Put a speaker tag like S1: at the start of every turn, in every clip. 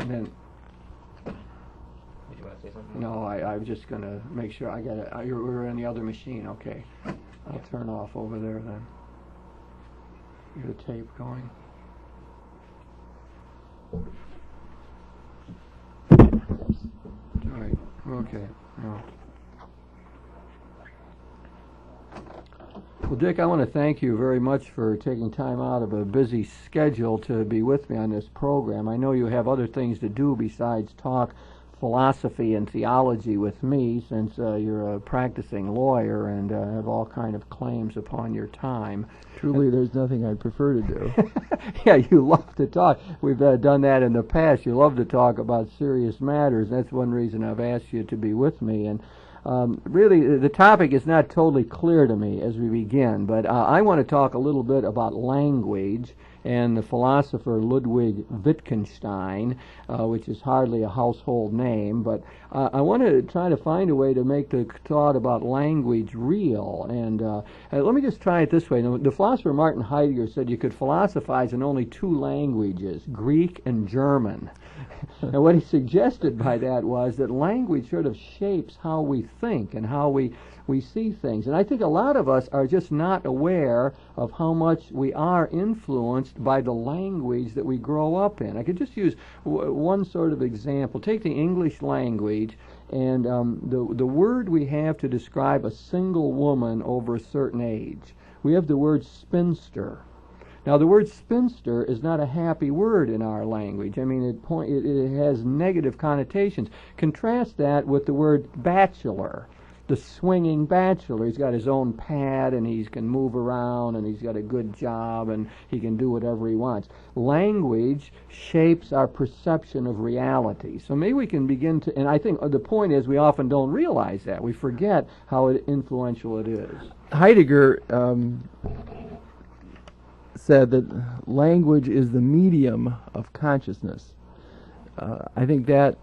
S1: And then,
S2: Did you want to say something?
S1: no, I'm just going to make sure I got it. We're in the other machine, okay. I'll turn off over there then. Get the tape going. All right, okay. No. Well, Dick, I want to thank you very much for taking time out of a busy schedule to be with me on this program. I know you have other things to do besides talk philosophy and theology with me, since you're a practicing lawyer and have all kind of claims upon your time.
S3: Truly, there's nothing I'd prefer to do.
S1: Yeah, you love to talk. We've done that in the past. You love to talk about serious matters. That's one reason I've asked you to be with me. And really, the topic is not totally clear to me as we begin, but I want to talk a little bit about language and the philosopher Ludwig Wittgenstein, which is hardly a household name, but I want to try to find a way to make the thought about language real. And let me just try it this way. The philosopher Martin Heidegger said you could philosophize in only two languages, Greek and German. And what he suggested by that was that language sort of shapes how we think and how we see things. And I think a lot of us are just not aware of how much we are influenced by the language that we grow up in. I could just use one sort of example. Take the English language, and the word we have to describe a single woman over a certain age. We have the word spinster. Now, the word spinster is not a happy word in our language. I mean, it has negative connotations. Contrast that with the word bachelor, the swinging bachelor. He's got his own pad, and he can move around, and he's got a good job, and he can do whatever he wants. Language shapes our perception of reality. So maybe we can begin to, and I think the point is we often don't realize that. We forget how influential it is.
S3: Heidegger said that language is the medium of consciousness. I think that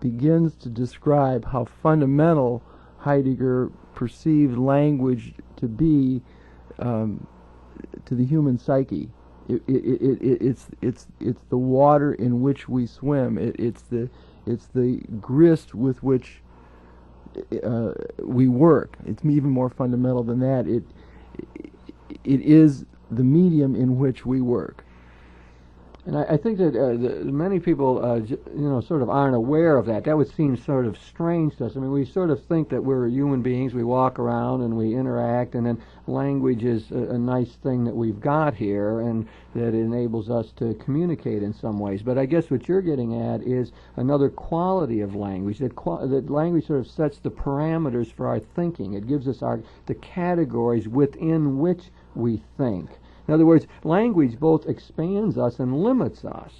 S3: begins to describe how fundamental Heidegger perceived language to be to the human psyche. It's the water in which we swim. It's the grist with which we work. It's even more fundamental than that. It is the medium in which we work.
S1: And I think that many people, sort of aren't aware of that. That would seem sort of strange to us. I mean, we sort of think that we're human beings. We walk around and we interact, and then language is a nice thing that we've got here, and that enables us to communicate in some ways. But I guess what you're getting at is another quality of language. That language sort of sets the parameters for our thinking. It gives us the categories within which we think. In other words, language both expands us and limits us.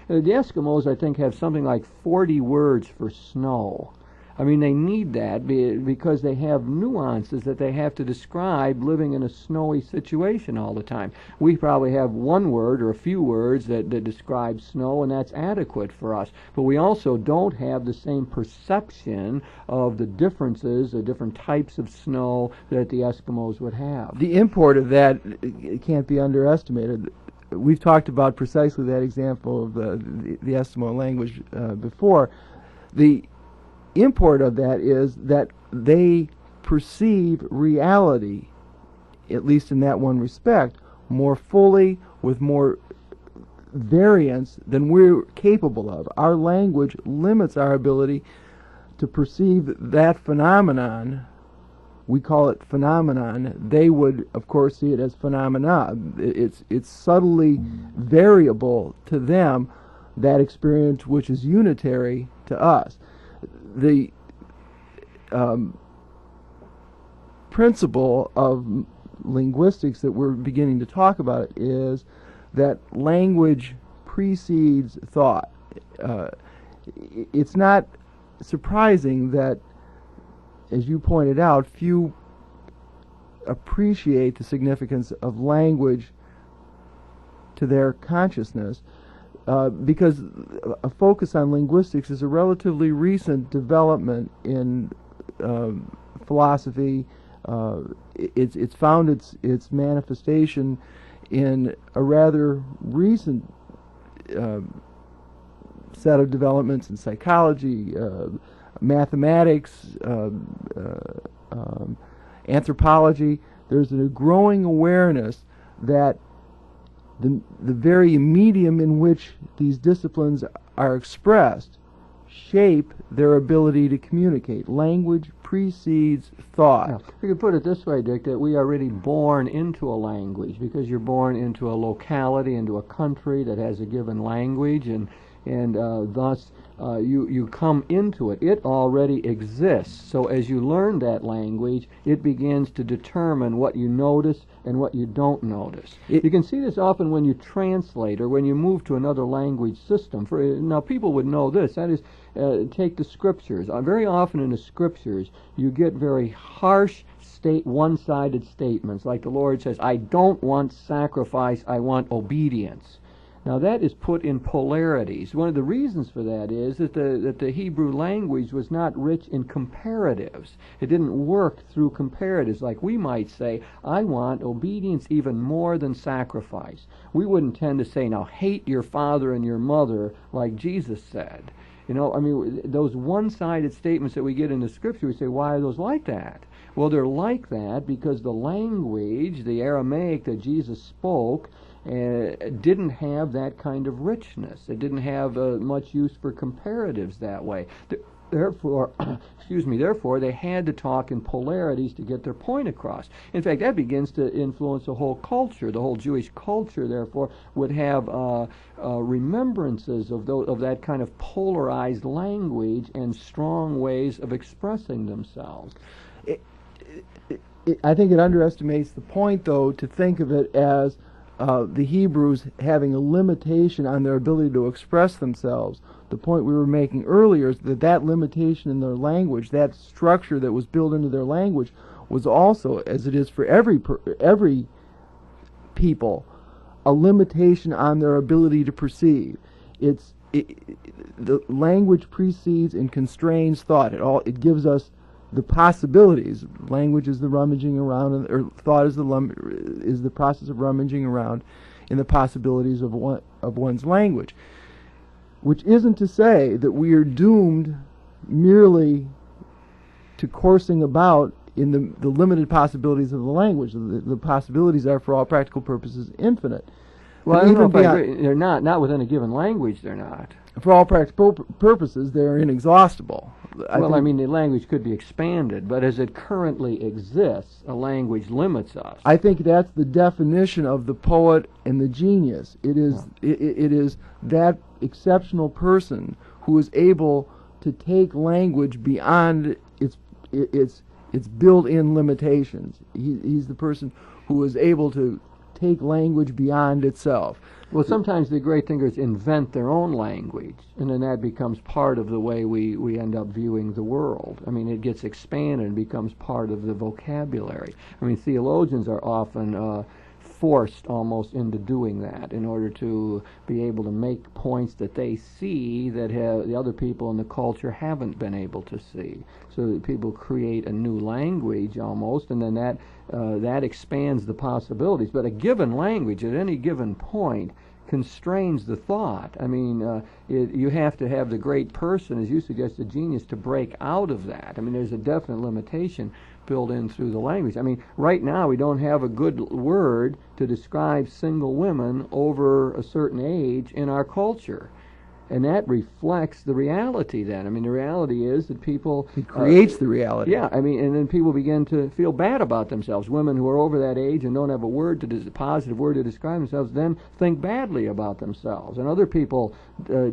S1: The Eskimos, I think, have something like 40 words for snow. I mean, they need that because they have nuances that they have to describe living in a snowy situation all the time. We probably have one word or a few words that describe snow, and that's adequate for us. But we also don't have the same perception of the differences, the different types of snow that the Eskimos would have.
S3: The import of that can't be underestimated. We've talked about precisely that example of the Eskimo language before. The import of that is that they perceive reality, at least in that one respect, more fully, with more variance than we're capable of. Our language limits our ability to perceive that phenomenon. We call it phenomenon. They would, of course, see it as phenomena. It's subtly variable to them, that experience which is unitary to us. The principle of linguistics that we're beginning to talk about is that language precedes thought. It's not surprising that, as you pointed out, few appreciate the significance of language to their consciousness, because a focus on linguistics is a relatively recent development in philosophy. It's found its manifestation in a rather recent set of developments in psychology, mathematics, anthropology. There's a growing awareness that the very medium in which these disciplines are expressed shape their ability to communicate. Language precedes thought.
S1: Yeah. You could put it this way, Dick, that we are really born into a language because you're born into a locality, into a country that has a given language, and thus you come into it. It already exists. So as you learn that language, it begins to determine what you notice and what you don't notice. You can see this often when you translate or when you move to another language system. Now, people would know this. That is, take the Scriptures. Very often in the Scriptures, you get very harsh one-sided statements, like the Lord says, I don't want sacrifice, I want obedience. Now that is put in polarities. One of the reasons for that is that the Hebrew language was not rich in comparatives. It didn't work through comparatives like we might say, I want obedience even more than sacrifice. We wouldn't tend to say, now hate your father and your mother like Jesus said. You know, I mean, those one-sided statements that we get in the Scripture, we say, why are those like that? Well, they're like that because the language, the Aramaic that Jesus spoke, didn't have that kind of richness. It didn't have much use for comparatives that way. Therefore, therefore, they had to talk in polarities to get their point across. In fact, that begins to influence the whole culture. The whole Jewish culture, therefore, would have remembrances of that kind of polarized language and strong ways of expressing themselves.
S3: I think it underestimates the point, though, to think of it as the Hebrews having a limitation on their ability to express themselves. The point we were making earlier is that limitation in their language, that structure that was built into their language, was also, as it is for every people, a limitation on their ability to perceive. The language precedes and constrains thought. It gives us the possibilities. Language is the rummaging around, or thought is the process of rummaging around in the possibilities of one's language. Which isn't to say that we are doomed merely to coursing about in the limited possibilities of the language. The possibilities are, for all practical purposes, infinite.
S1: Well, I don't know if I agree. They're not within a given language. They're not.
S3: For all practical purposes, they're inexhaustible.
S1: I mean, the language could be expanded, but as it currently exists, a language limits us.
S3: I think that's the definition of the poet and the genius. It is that exceptional person who is able to take language beyond its built-in limitations. He's the person who is able to take language beyond itself.
S1: Well, sometimes the great thinkers invent their own language, and then that becomes part of the way we end up viewing the world. I mean, it gets expanded and becomes part of the vocabulary. I mean, theologians are often forced almost into doing that in order to be able to make points that they see that the other people in the culture haven't been able to see. So that people create a new language almost, and then that expands the possibilities. But a given language at any given point constrains the thought. I mean, you have to have the great person, as you suggest, the genius, to break out of that. I mean, there's a definite limitation built in through the language. I mean, right now we don't have a good word to describe single women over a certain age in our culture. And that reflects the reality then. I mean, the reality is that people...
S3: It creates the reality.
S1: Yeah, I mean, and then people begin to feel bad about themselves. Women who are over that age and don't have a positive word to describe themselves then think badly about themselves. And other people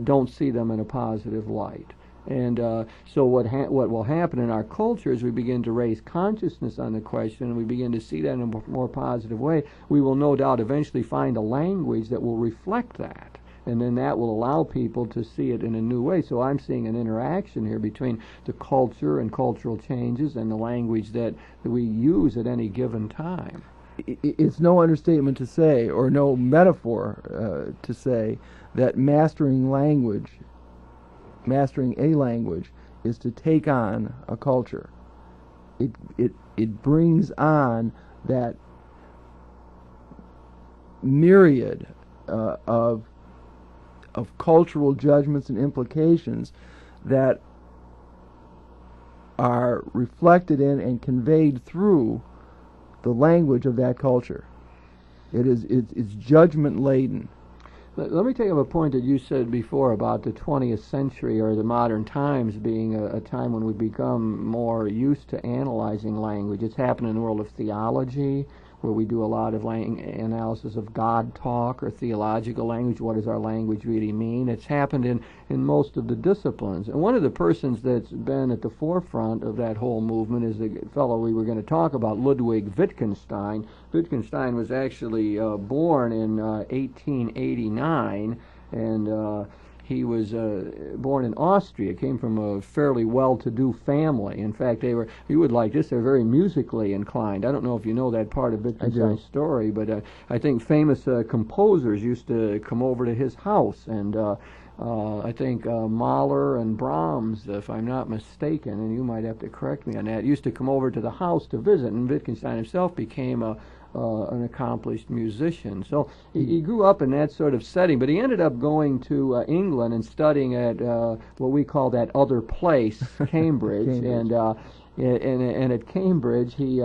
S1: don't see them in a positive light. And so what will happen in our culture is we begin to raise consciousness on the question, and we begin to see that in a more positive way. We will no doubt eventually find a language that will reflect that. And then that will allow people to see it in a new way. So I'm seeing an interaction here between the culture and cultural changes and the language that we use at any given time.
S3: It's no understatement to say, or no metaphor to say, that mastering a language is to take on a culture. It brings on that myriad of of cultural judgments and implications that are reflected in and conveyed through the language of that culture. It's judgment laden.
S1: Let me take up a point that you said before about the 20th century or the modern times being a time when we've become more used to analyzing language. It's happened in the world of theology, where we do a lot of analysis of God talk or theological language. What does our language really mean? It's happened in most of the disciplines. And one of the persons that's been at the forefront of that whole movement is the fellow we were going to talk about, Ludwig Wittgenstein. Wittgenstein was actually born in 1889, and he was born in Austria, came from a fairly well-to-do family. In fact, you would like this, they're very musically inclined. I don't know if you know that part of Wittgenstein's story, but I think famous composers used to come over to his house, and I think Mahler and Brahms, if I'm not mistaken, and you might have to correct me on that, used to come over to the house to visit, and Wittgenstein himself became an accomplished musician. So he grew up in that sort of setting, but he ended up going to England and studying at what we call that other place, Cambridge. And at Cambridge he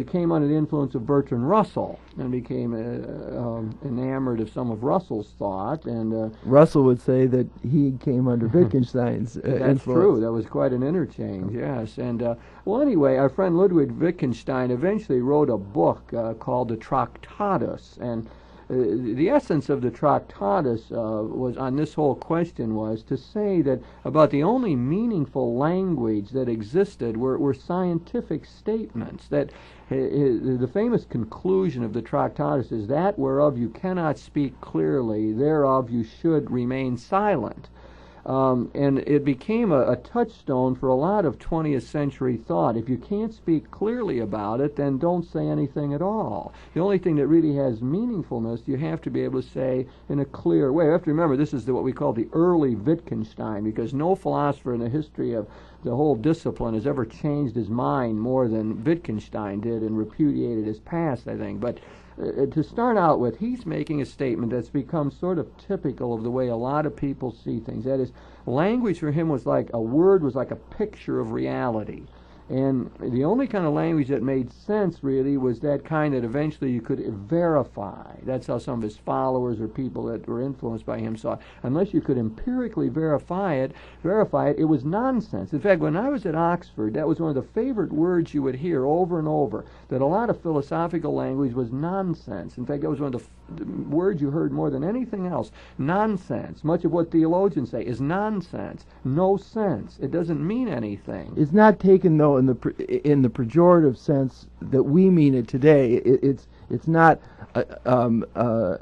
S1: came under the influence of Bertrand Russell and became enamored of some of Russell's thought. And
S3: Russell would say that he came under Wittgenstein's
S1: That's
S3: influence.
S1: true. That was quite an interchange, yes. And well, anyway, our friend Ludwig Wittgenstein eventually wrote a book called the Tractatus, and the essence of the Tractatus was on this whole question was to say that about the only meaningful language that existed were scientific statements. That the famous conclusion of the Tractatus is that whereof you cannot speak clearly, thereof you should remain silent. And it became a touchstone for a lot of 20th century thought. If you can't speak clearly about it, then don't say anything at all. The only thing that really has meaningfulness, you have to be able to say in a clear way. You have to remember, this is what we call the early Wittgenstein, because no philosopher in the history of the whole discipline has ever changed his mind more than Wittgenstein did and repudiated his past, I think. But to start out with, he's making a statement that's become sort of typical of the way a lot of people see things. That is, language for him was like a word, was like a picture of reality. And the only kind of language that made sense, really, was that kind that eventually you could verify. That's how some of his followers or people that were influenced by him saw it. Unless you could empirically verify it, it was nonsense. In fact, when I was at Oxford, that was one of the favorite words you would hear over and over, that a lot of philosophical language was nonsense. In fact, that was one of the words you heard more than anything else. Nonsense. Much of what theologians say is nonsense. No sense. It doesn't mean anything.
S3: It's not taken, though, in the pejorative sense that we mean it today. It's not a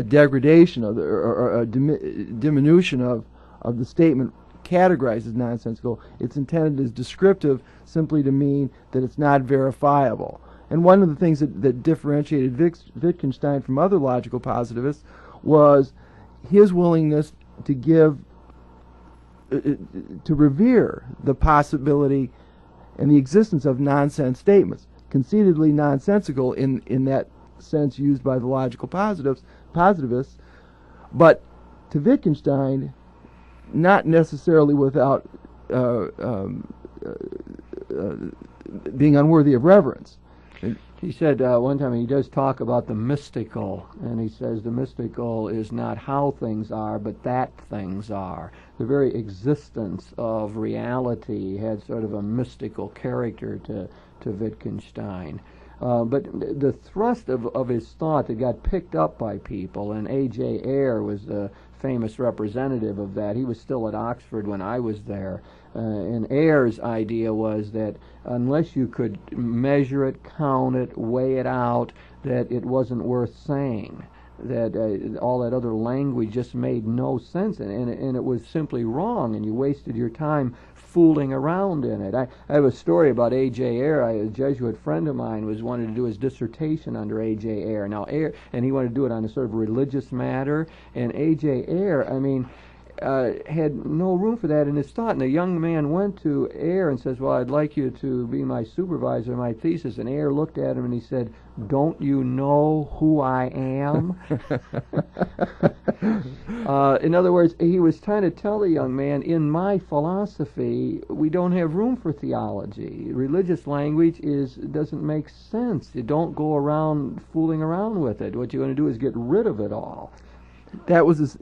S3: degradation of or a diminution of the statement categorized as nonsensical. It's intended as descriptive, simply to mean that it's not verifiable. And one of the things that differentiated Wittgenstein from other logical positivists was his willingness to revere the possibility and the existence of nonsense statements, conceitedly nonsensical in that sense used by the logical positivists, but to Wittgenstein, not necessarily without being unworthy of reverence.
S1: He said one time, he does talk about the mystical, and he says the mystical is not how things are, but that things are. The very existence of reality had sort of a mystical character to Wittgenstein. But the thrust of his thought that got picked up by people, and A.J. Ayer was the famous representative of that. He was still at Oxford when I was there. And Ayer's idea was that unless you could measure it, count it, weigh it out, that it wasn't worth saying. That all that other language just made no sense, and it was simply wrong, and you wasted your time fooling around in it. I have a story about A.J. Ayer. A Jesuit friend of mine wanted to do his dissertation under A.J. Ayer. Now, Ayer, and he wanted to do it on a sort of religious matter, and A.J. Ayer, I mean, had no room for that in his thought. And the young man went to Eyre and says, well, I'd like you to be my supervisor in my thesis. And Eyre looked at him and he said, don't you know who I am? In other words, he was trying to tell the young man, in my philosophy, we don't have room for theology. Religious language doesn't make sense. You don't go around fooling around with it. What you're going to do is get rid of it all.
S3: That was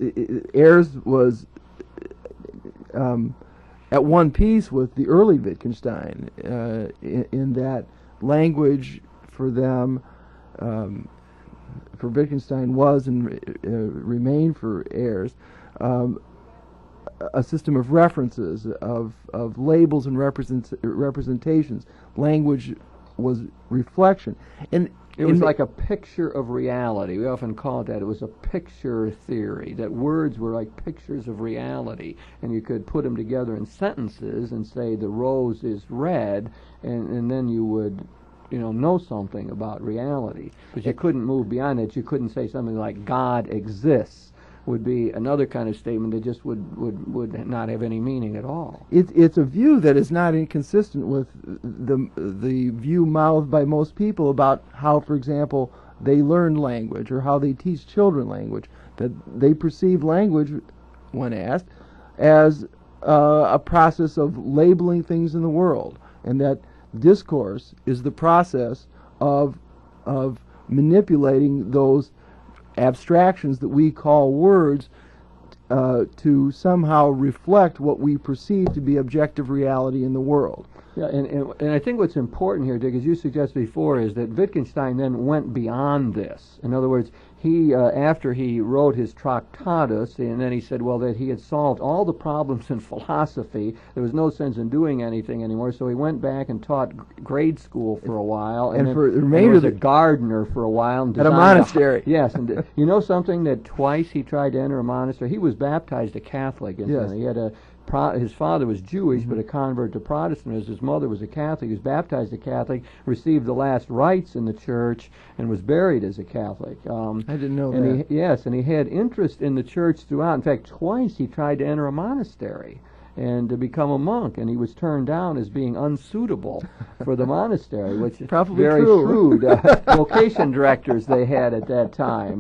S3: Eyre's was at one piece with the early Wittgenstein in that language for them, for Wittgenstein was and remained for Eyre's a system of references, of labels and representations. Language was reflection, and
S1: it was like a picture of reality. We often call it that. It was a picture theory, that words were like pictures of reality, and you could put them together in sentences and say the rose is red, and then you would know something about reality. But you couldn't move beyond it. You couldn't say something like God exists. Would be another kind of statement that just would not have any meaning at all.
S3: It's a view that is not inconsistent with the view mouthed by most people about how, for example, they learn language or how they teach children language. That they perceive language, when asked, as a process of labeling things in the world, and that discourse is the process of manipulating those abstractions that we call words to somehow reflect what we perceive to be objective reality in the world.
S1: Yeah, and I think what's important here, Dick, as you suggested before, is that Wittgenstein then went beyond this. In other words, he, after he wrote his Tractatus, and then he said, well, that he had solved all the problems in philosophy, there was no sense in doing anything anymore, so he went back and taught grade school for a while, and then
S3: for the remainder
S1: was a gardener for a while. And
S3: at a monastery.
S1: Yes, and you know something, that twice he tried to enter a monastery. He was baptized a Catholic.
S3: Yes.
S1: He had his father was Jewish, but a convert to Protestantism. His mother was a Catholic. He was baptized a Catholic, received the last rites in the church, and was buried as a Catholic.
S3: I didn't know
S1: that.
S3: Yes,
S1: and he had interest in the church throughout. In fact, twice he tried to enter a monastery and to become a monk, and he was turned down as being unsuitable for the monastery, which
S3: probably
S1: very
S3: true.
S1: shrewd vocation directors they had at that time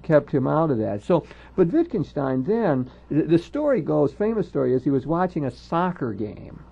S1: kept him out of that. So, but Wittgenstein then, the story goes, famous story is, he was watching a soccer game,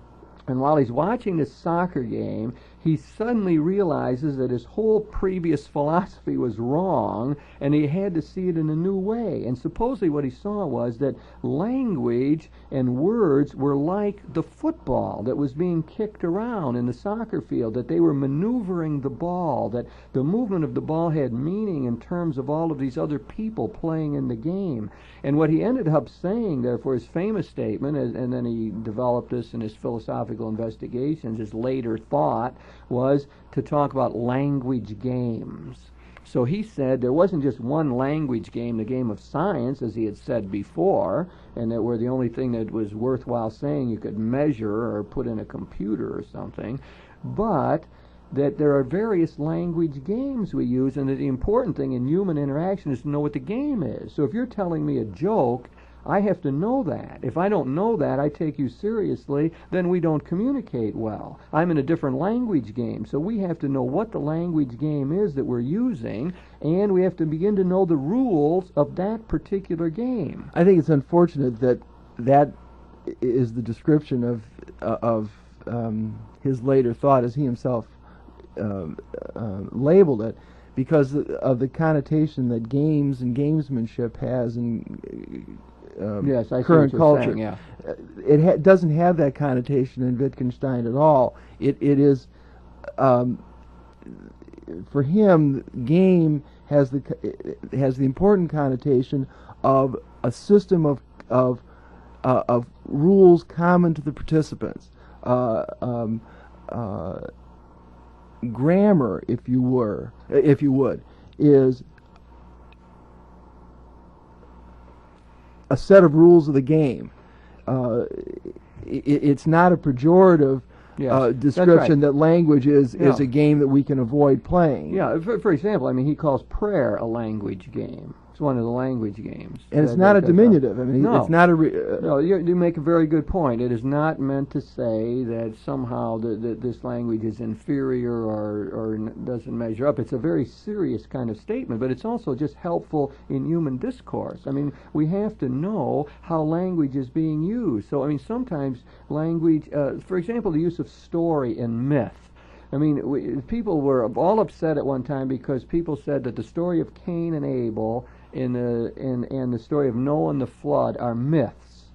S1: and while he's watching this soccer game, he suddenly realizes that his whole previous philosophy was wrong, and he had to see it in a new way. And supposedly what he saw was that language and words were like the football that was being kicked around in the soccer field, that they were maneuvering the ball, that the movement of the ball had meaning in terms of all of these other people playing in the game. And what he ended up saying, therefore, his famous statement, and then he developed this in his philosophical investigations, his later thought, was to talk about language games. So he said there wasn't just one language game, the game of science, as he had said before, and that were the only thing that was worthwhile saying you could measure or put in a computer or something, but that there are various language games we use, and that the important thing in human interaction is to know what the game is. So if you're telling me a joke, I have to know that. If I don't know that, I take you seriously, then we don't communicate well. I'm in a different language game, so we have to know what the language game is that we're using, and we have to begin to know the rules of that particular game.
S3: I think it's unfortunate that that is the description of his later thought, as he himself labeled it, because of the connotation that games and gamesmanship has in
S1: yes, I
S3: current culture.
S1: Saying, yeah.
S3: It doesn't have that connotation in Wittgenstein at all. It is, for him, game has the important connotation of a system of rules common to the participants. Grammar, if you would, is a set of rules of the game. It's not a pejorative description that language is a game that we can avoid playing.
S1: Yeah, for example, I mean, he calls prayer a language game. It's one of the language games.
S3: And it's not a diminutive. I mean,
S1: no.
S3: it's not a...
S1: no, you make a very good point. It is not meant to say that somehow this language is inferior or doesn't measure up. It's a very serious kind of statement, but it's also just helpful in human discourse. I mean, we have to know how language is being used. So, I mean, sometimes language, for example, the use of story and myth. I mean, people were all upset at one time because people said that the story of Cain and Abel and the story of Noah and the flood are myths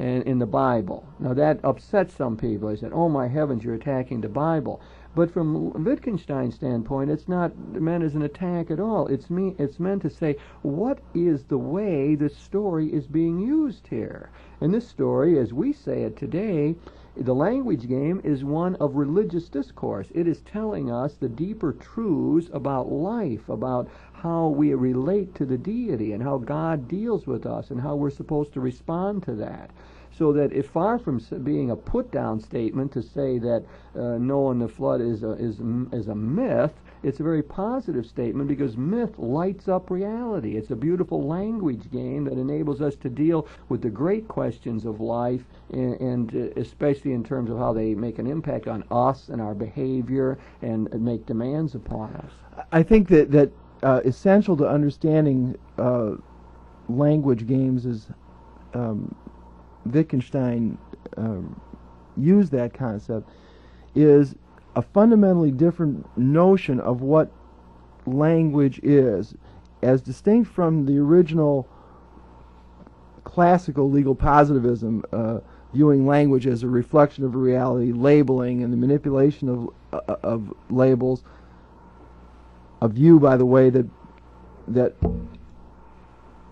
S1: in the Bible. Now that upset some people. They said, "Oh my heavens, you're attacking the Bible." But from Wittgenstein's standpoint, it's not meant as an attack at all. It's meant to say, what is the way the story is being used here? And this story, as we say it today, the language game is one of religious discourse. It is telling us the deeper truths about life, about how we relate to the deity and how God deals with us and how we're supposed to respond to that. So that if far from being a put-down statement to say that Noah and the flood is a myth, it's a very positive statement because myth lights up reality. It's a beautiful language game that enables us to deal with the great questions of life, and especially in terms of how they make an impact on us and our behavior and make demands upon us.
S3: I think that essential to understanding language games is Wittgenstein used that concept, is a fundamentally different notion of what language is, as distinct from the original classical legal positivism, viewing language as a reflection of reality, labeling and the manipulation of labels, a view, by the way, that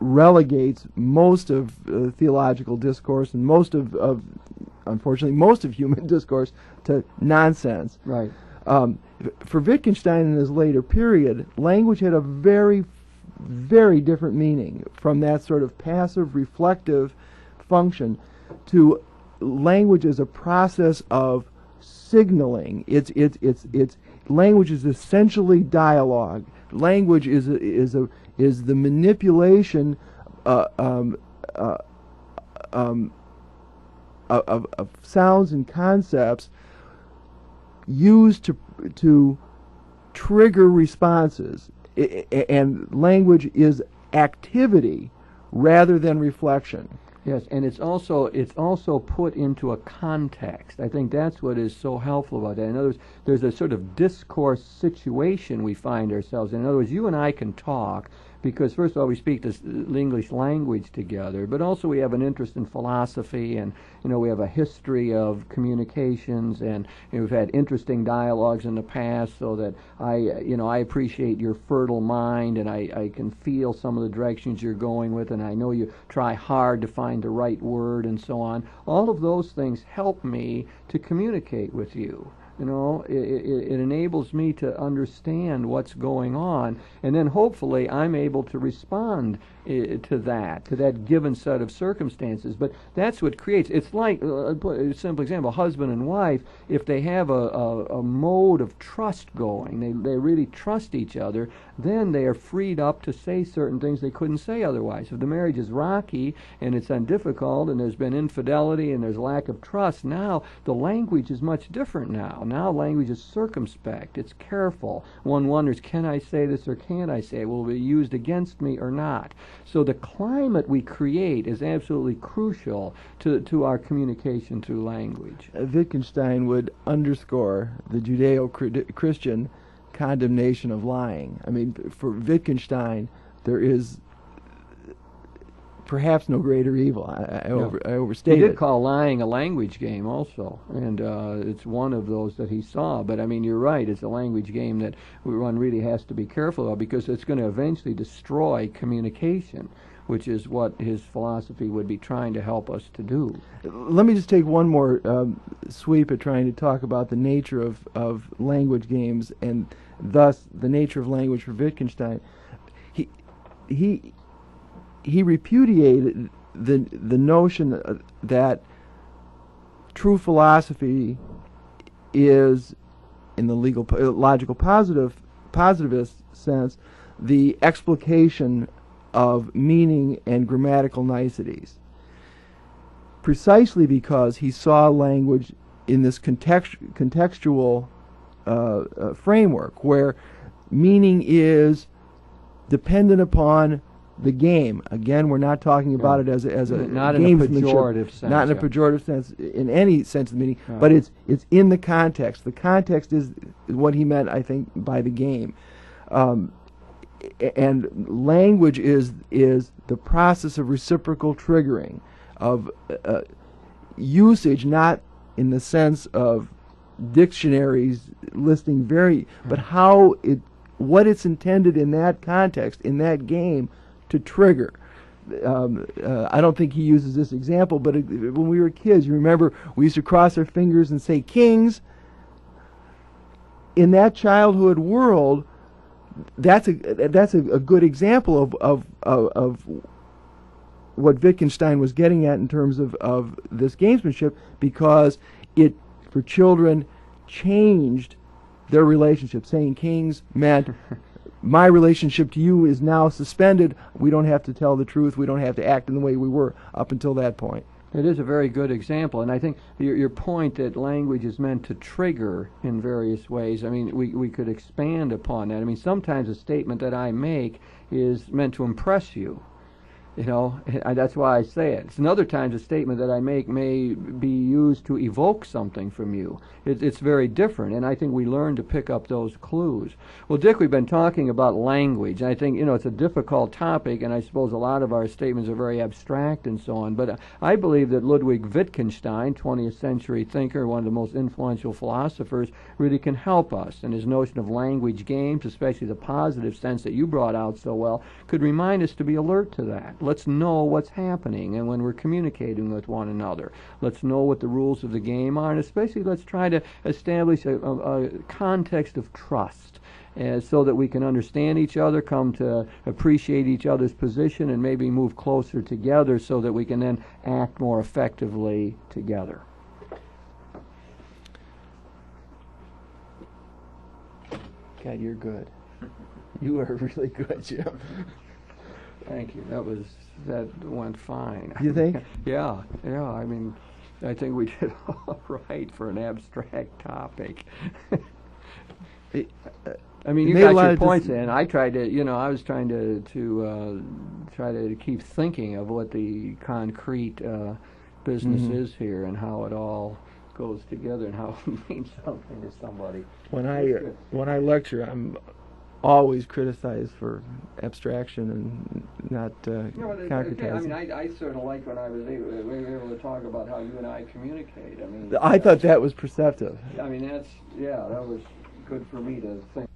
S3: relegates most of theological discourse and unfortunately most of human discourse to nonsense.
S1: Right.
S3: For Wittgenstein in his later period, language had a very, very different meaning from that sort of passive reflective function to language as a process of signaling. It's language is essentially dialogue. Language is the manipulation of sounds and concepts used to trigger responses. And language is activity rather than reflection.
S1: Yes, and it's also put into a context. I think that's what is so helpful about that. In other words, there's a sort of discourse situation we find ourselves in. In other words, you and I can talk because, first of all, we speak this English language together, but also we have an interest in philosophy, and we have a history of communications, and we've had interesting dialogues in the past, so that I appreciate your fertile mind, and I can feel some of the directions you're going with, and I know you try hard to find the right word and so on. All of those things help me to communicate with you. It enables me to understand what's going on, and then hopefully I'm able to respond to that given set of circumstances. But that's what creates. It's like, a simple example, husband and wife, if they have a mode of trust going, they really trust each other, then they are freed up to say certain things they couldn't say otherwise. If the marriage is rocky and it's difficult and there's been infidelity and there's lack of trust, now the language is much different now. Now language is circumspect. It's careful. One wonders, can I say this or can't I say it? Will it be used against me or not? So the climate we create is absolutely crucial to our communication through language.
S3: Wittgenstein would underscore the Judeo-Christian condemnation of lying. I mean, for Wittgenstein, there is perhaps no greater evil. I overstated.
S1: He did call lying a language game also, and it's one of those that he saw. But I mean, you're right, it's a language game that one really has to be careful of, because it's going to eventually destroy communication, which is what his philosophy would be trying to help us to do.
S3: Let me just take one more sweep at trying to talk about the nature of language games, and thus the nature of language for Wittgenstein. He repudiated the notion that true philosophy is, in the logical positivist sense, the explication of meaning and grammatical niceties, precisely because he saw language in this contextual framework where meaning is dependent upon the game. Again, we're not talking about it as a
S1: not in a pejorative sense.
S3: Not in a pejorative sense, in any sense of the meaning, but it's in the context. The context is what he meant, I think, by the game. And language is the process of reciprocal triggering, of usage, not in the sense of dictionaries listing but how what it's intended in that context, in that game, to trigger. I don't think he uses this example, but when we were kids, you remember we used to cross our fingers and say kings. In that childhood world, that's a good example of what Wittgenstein was getting at in terms of this gamesmanship, because it, for children, changed their relationship. Saying kings meant my relationship to you is now suspended. We don't have to tell the truth. We don't have to act in the way we were up until that point.
S1: It is a very good example, and I think your point that language is meant to trigger in various ways, I mean, we could expand upon that. I mean, sometimes a statement that I make is meant to impress you. You know, that's why I say it. It's another times a statement that I make may be used to evoke something from you. It's very different, and I think we learn to pick up those clues. Well, Dick, we've been talking about language, and I think, you know, it's a difficult topic, and I suppose a lot of our statements are very abstract and so on, but I believe that Ludwig Wittgenstein, 20th century thinker, one of the most influential philosophers, really can help us, and his notion of language games, especially the positive sense that you brought out so well, could remind us to be alert to that. Let's know what's happening, and when we're communicating with one another, let's know what the rules of the game are, and especially let's try to establish a context of trust, so that we can understand each other, come to appreciate each other's position, and maybe move closer together so that we can then act more effectively together. God, you're good. You are really good, Jim. Thank you. That went fine.
S3: You think?
S1: Yeah. I mean, I think we did all right for an abstract topic. I mean, you got your points in. I tried to, I was trying to try to keep thinking of what the concrete business is here and how it all goes together and how it means something to somebody.
S3: When I lecture, I'm always criticized for abstraction and not concretizing.
S1: I mean, I sort of liked when I was able to talk about how you and I communicate. I mean,
S3: I thought that was perceptive.
S1: I mean, that was good for me to think.